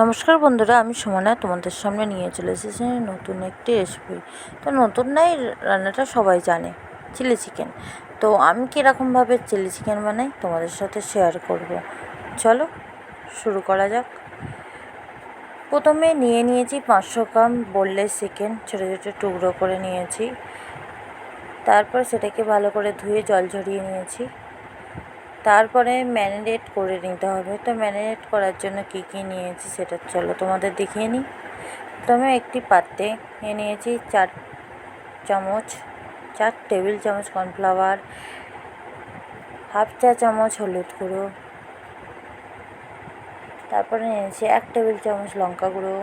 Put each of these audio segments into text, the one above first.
নমস্কার বন্ধুরা, আমি সুমনা তোমাদের সামনে নিয়ে চলে এসেছি নতুন একটি রেসিপি। তো নতুন নাই, রান্নাটা সবাই জানে, চিলি চিকেন। তো আমি কীরকমভাবে চিলি চিকেন বানাই তোমাদের সাথে শেয়ার করব। চলো শুরু করা যাক। প্রথমে নিয়েছি 500 গ্রাম বোনলেস চিকেন, ছোটো ছোটো টুকরো করে নিয়েছি। তারপর সেটাকে ভালো করে ধুয়ে জল ঝরিয়ে নিয়েছি। তারপরে ম্যারিনেট করে নিতে হবে। তো ম্যারিনেট করার জন্য কী কী নিয়েছি সেটা চলো তোমাদের দেখিয়ে নিই। প্রথমে একটি পাত্রে নিয়েছি 4 টেবিল চামচ কর্নফ্লাওয়ার, হাফ চা চামচ হলুদ গুঁড়ো, তারপরে নিয়েছি 1 টেবিল চামচ লঙ্কা গুঁড়ো,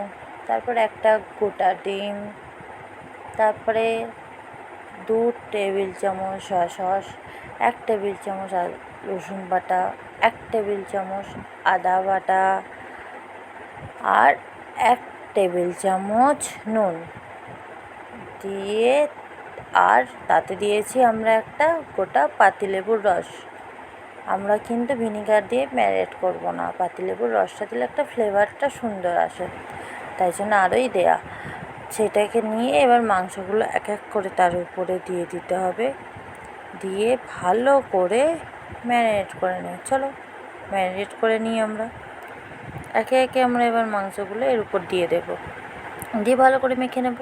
তারপরে একটা গোটা ডিম, তারপরে 2 টেবিল চামচ সয়া সস, 1 টেবিল চামচ রসুন বাটা, 1 টেবিল চামচ আদা বাটা, আর 1 টেবিল চামচ নুন দিয়ে, আর তাতে দিয়েছি আমরা একটা গোটা পাতিলেবুর রস। আমরা কিন্তু ভিনিগার দিয়ে ম্যারিনেট করব না, পাতিলেবুর রসটা দিলে একটা ফ্লেভারটা সুন্দর আসে, তাই জন্য আরোই দেয়া। সেটাকে নিয়ে এবার মাংসগুলো এক এক করে তার উপরে দিয়ে দিতে হবে, দিয়ে ভালো করে ম্যারিনেট করে নিই। চলো ম্যারিনেট করে নিই আমরা একে একে। আমরা এবার মাংসগুলো এর উপর দিয়ে দেব, দিয়ে ভালো করে মেখে নেব।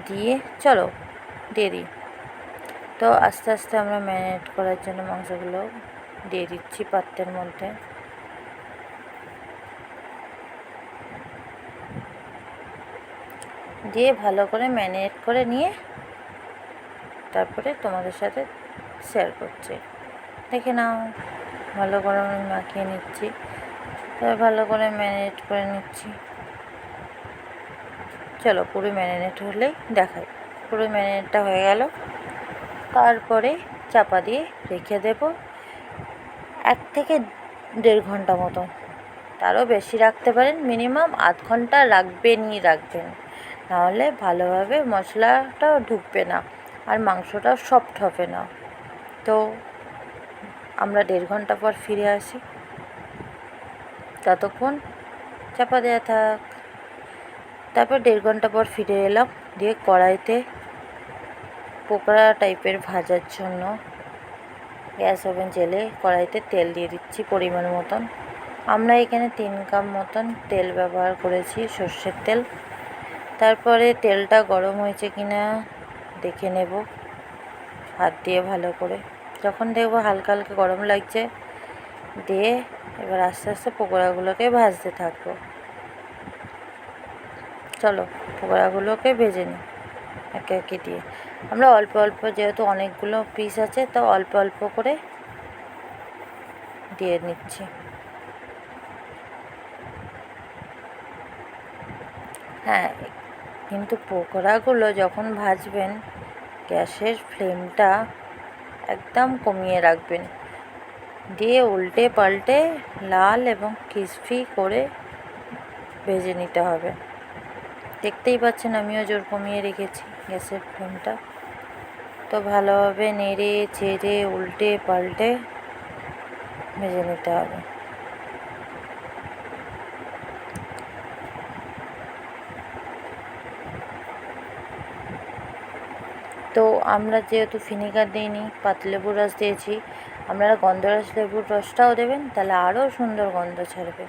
দিয়ে চলো দিয়ে দিই। তো আস্তে আস্তে আমরা ম্যারিনেট করার জন্য মাংসগুলো দিয়ে দিচ্ছি পাত্রের মধ্যে। দিয়ে ভালো করে ম্যারিনেট করে নিয়ে তারপরে তোমাদের সাথে শেয়ার করছি। দেখে নাও, ভালো করে আমি মাখিয়ে নিচ্ছি, তারপর ভালো করে ম্যারিনেট করে নিচ্ছি। চলো পুরো ম্যারিনেট হলেই দেখাই। পুরো ম্যারিনেটটা হয়ে গেল। তারপরে চাপা দিয়ে রেখে দেব 1 থেকে 1.5 ঘন্টা মতো। তারও বেশি রাখতে পারেন, মিনিমাম আধ ঘন্টা রাখবেন, নাহলে ভালোভাবে মশলাটাও ঢুকবে না আর মাংসটাও সফট হবে না। তো আমরা 1.5 ঘন্টা পর ফিরে আসি, ততক্ষণ চাপা দেওয়া থাক। তারপর 1.5 ঘন্টা পর ফিরে এলাম, দিয়ে কড়াইতে পকোড়া টাইপের ভাজার জন্য গ্যাস ওভেন জেলে কড়াইতে তেল দিয়ে দিচ্ছি পরিমাণ মতন। আমরা এখানে 3 কাপ মতন তেল ব্যবহার করেছি, সর্ষের তেল। তারপরে তেলটা গরম হয়েছে কিনা দেখে নেব হাত দিয়ে ভালো করে। যখন দেখবো হালকা হালকা গরম লাগছে, দিয়ে এবার আস্তে আস্তে পকোড়াগুলোকে ভাজতে থাকবো। চলো পকোড়াগুলোকে ভেজে নিই একে একে দিয়ে। আমরা অল্প অল্প, যেহেতু অনেকগুলো পিস আছে, তো অল্প অল্প করে দিয়ে নিচ্ছি। হ্যাঁ, কিন্তু পকোড়াগুলো যখন ভাজবেন গ্যাসের ফ্লেমটা একদম কমিয়ে রাখবেন, দিয়ে উল্টে পাল্টে লাল এবং ক্রিসপি করে ভেজে নিতে হবে। দেখতেই পাচ্ছেন আমিও জোর কমিয়ে রেখেছি গ্যাসের ফ্লেমটা। তো ভালোভাবে নেড়ে চেড়ে উল্টে পাল্টে ভেজে নিতে হবে। তো আমরা যেহেতু ভিনেগার দিইনি, পাতিলেবুর রস দিয়েছি, আপনারা গন্ধরাজ লেবুর রসটাও দেবেন, তাহলে আরও সুন্দর গন্ধ ছাড়বে।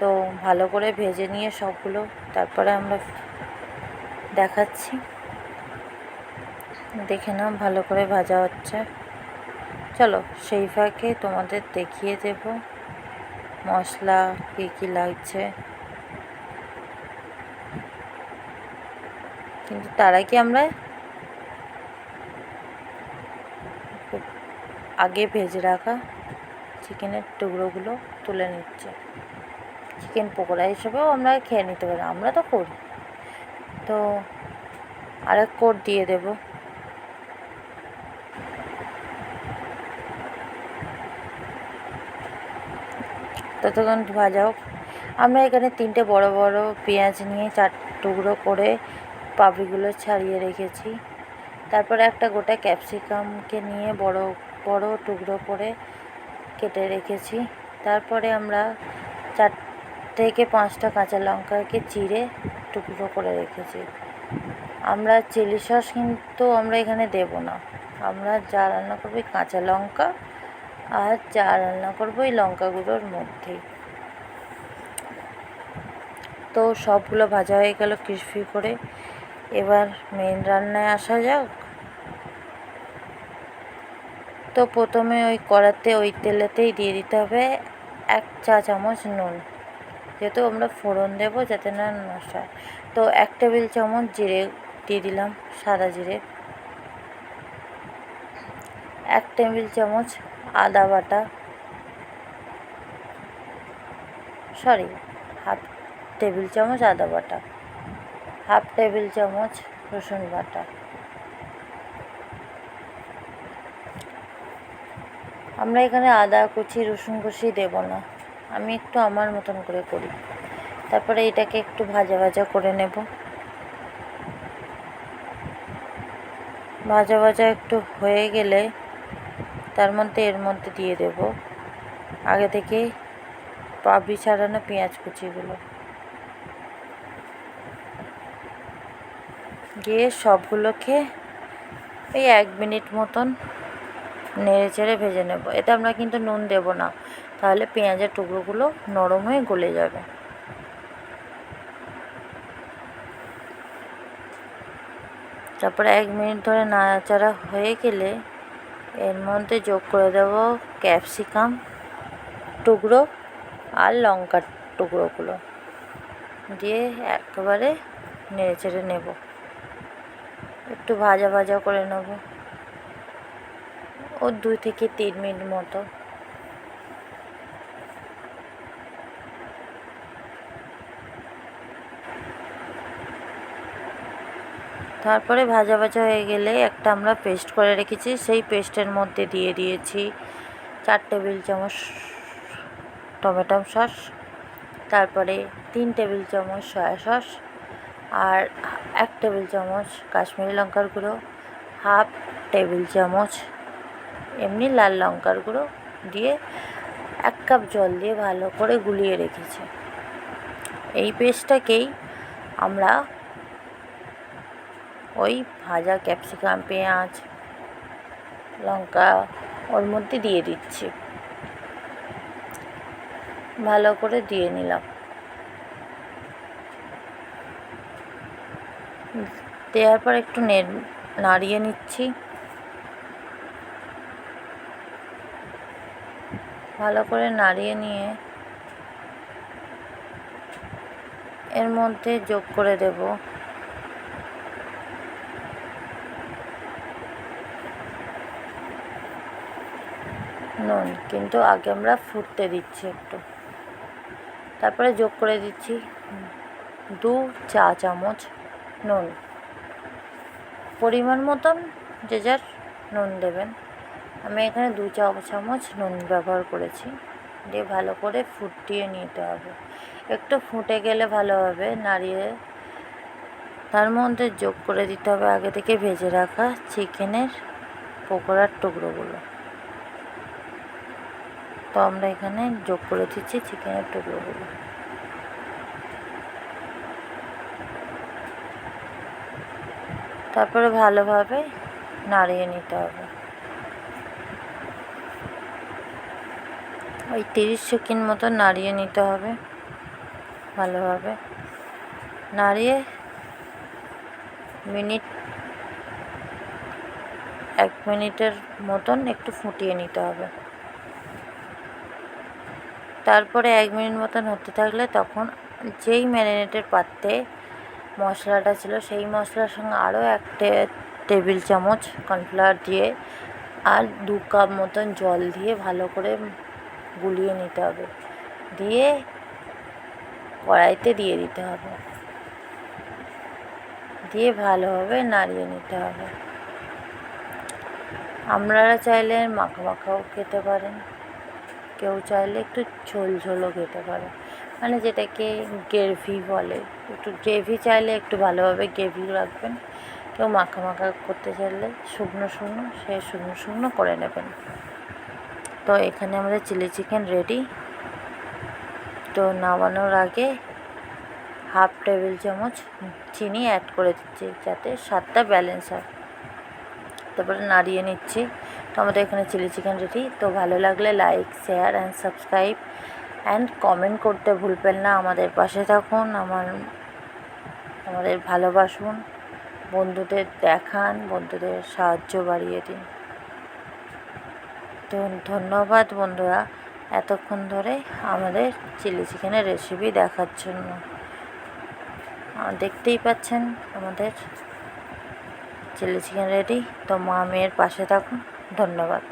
তো ভালো করে ভেজে নিয়ে সবগুলো তারপরে আমরা দেখাচ্ছি। দেখে নাও ভালো করে ভাজা হচ্ছে। চলো সেই ফাঁকে তোমাদের দেখিয়ে দেব মশলা কী কী লাগছে। কিন্তু তার আগে আমরা আগে ভেজে রাখা চিকেনের টুকরোগুলো তুলে নিচ্ছি। চিকেন পকোড়া হিসেবেও আমরা খেয়ে নিতে পারি, আমরা তো করি। তো আরেক কোট দিয়ে দেব। ততক্ষণ ভাজা হোক। আমরা এখানে 3টে বড় বড় পেঁয়াজ নিয়ে 4 টুকরো করে পাপড়িগুলো ছাড়িয়ে রেখেছি। তারপরে একটা গোটা ক্যাপসিকামকে নিয়ে বড় বড় টুকরো করে কেটে রেখেছি। তারপরে আমরা 4 থেকে 5টা কাঁচা লঙ্কাকে চিড়ে টুকরো করে রেখেছি। আমরা চিলি সস কিন্তু আমরা এখানে দেব না, আমরা যা রান্না করবো কাঁচা লঙ্কা আর যা রান্না করবো এই লঙ্কা গুঁড়োর মধ্যেই। তো সবগুলো ভাজা হয়ে গেল ক্রিসপি করে। এবার মেন রান্নায় আসা যাক। তো প্রথমে ওই কড়াতে ওই তেলেতেই দিয়ে দিতে হবে 1 চা চামচ নুন, যেহেতু আমরা ফোড়ন দেবো যাতে না নষ্ট হয়। তো 1 টেবিল চামচ জিরে দিয়ে দিলাম, সাদা জিরে। 1 টেবিল চামচ আদা বাটা, হাফ টেবিল চামচ আদা বাটা, হাফ টেবিল চামচ রসুন বাটা। আমরা এখানে আদা কুচি রসুন কুচি দেব না, আমি একটু আমার মতন করে করি। তারপরে এটাকে একটু ভাজা ভাজা করে নেব। ভাজা ভাজা একটু হয়ে গেলে এর মধ্যে দিয়ে দেব আগে থেকে পাবি ছাড়ানো পেঁয়াজ কুচিগুলো, দিয়ে সবগুলোকে এই 1 মিনিট মতন নেড়ে চেড়ে ভেজে নেব। এতে আমরা কিন্তু নুন দেব না, তাহলে পেঁয়াজের টুকরোগুলো নরম হয়ে গলে যাবে। তারপরে 1 মিনিট ধরে নাড়াচাড়া হয়ে গেলে এর মধ্যে যোগ করে দেব ক্যাপসিকাম টুকরো আর লঙ্কার টুকরোগুলো, দিয়ে একেবারে নেড়ে চেড়ে নেব। একটু ভাজা ভাজা করে নেব, 2 থেকে 3 মিনিট মতো। তারপরে ভাজা ভাজা হয়ে গেলে একটা আমরা পেস্ট করে রেখেছি, সেই পেস্টের মধ্যে দিয়ে দিয়েছি 4 টেবিল চামচ টমেটো সস, তারপরে 3 টেবিল চামচ সয়া সস, আর 1 টেবিল চামচ কাশ্মীরি লঙ্কার গুঁড়ো, হাফ টেবিল চামচ এমনি লাল লঙ্কার গুঁড়ো দিয়ে 1 কাপ জল দিয়ে ভালো করে গুলিয়ে রেখেছি। এই পেস্টটাকেই আমরা ওই ভাজা ক্যাপসিকাম পেঁয়াজ লঙ্কা ওর মধ্যে দিয়ে দিচ্ছি, ভালো করে দিয়ে নিলাম। দেওয়ার পর একটু নাড়িয়ে নিচ্ছি, ভালো করে নাড়িয়ে নিয়ে এর মধ্যে যোগ করে দেব নুন, কিন্তু আগে আমরা ফুটতে দিচ্ছি একটু। তারপরে যোগ করে দিচ্ছি 2 চা চামচ নুন, পরিমাণ মতন যে যার নুন দেবেন। আমি এখানে 2 চা চামচ নুন ব্যবহার করেছি। দিয়ে ভালো করে ফুটিয়ে নিতে হবে, একটু ফুটে গেলে ভালোভাবে নাড়িয়ে তার মধ্যে যোগ করে দিতে হবে আগে থেকে ভেজে রাখা চিকেনের পকোড়ার টুকরোগুলো। তো আমরা এখানে যোগ করে দিচ্ছি চিকেনের টুকরোগুলো। তারপরে ভালোভাবে নাড়িয়ে নিতে হবে, ওই 30 সেকেন্ড মতো নাড়িয়ে নিতে হবে। ভালোভাবে নাড়িয়ে 1 মিনিটের মতন একটু ফুটিয়ে নিতে হবে। তারপরে 1 মিনিট মতন হতে থাকলে তখন যেই ম্যারিনেটের পাত্রে মশলাটা ছিল সেই মশলার সঙ্গে আরও 1 টেবিল চামচ কর্নফ্লাওয়ার দিয়ে আর 2 কাপ মতন জল দিয়ে ভালো করে গুলিয়ে নিতে হবে, দিয়ে কড়াইতে দিয়ে দিতে হবে, দিয়ে ভালোভাবে নাড়িয়ে নিতে হবে। আপনারা চাইলে মাখা মাখাও খেতে পারেন, কেউ চাইলে একটু ঝোল ঝোলও খেতে পারে, মানে যেটাকে গ্রেভি বলে। একটু গ্রেভি চাইলে একটু ভালোভাবে গ্রেভি রাখবেন, কেউ মাখা মাখা করতে চাইলে শুকনো শুকনো করে নেবেন। তো এখানে আমাদের চিলি চিকেন রেডি। তো নামানোর আগে হাফ টেবিল চামচ চিনি অ্যাড করে দিচ্ছি যাতে স্বাদটা ব্যালেন্স হয়। তারপরে নাড়িয়ে নিচ্ছি। তো আমাদের এখানে চিলি চিকেন রেডি। তো ভালো লাগলে like, share and subscribe and comment করতে ভুলবেন না। আমাদের পাশে থাকুন, আমাদের ভালোবাসুন, বন্ধুদের দেখান, বন্ধুদের সাহায্য বাড়িয়ে দিন। তো ধন্যবাদ বন্ধুরা, এতক্ষণ ধরে আমাদের চিলি চিকেনের রেসিপি দেখার জন্য। দেখতেই পাচ্ছেন আমাদের চিলি চিকেন রেডি। তো মা মেয়ের পাশে থাকুন। ধন্যবাদ।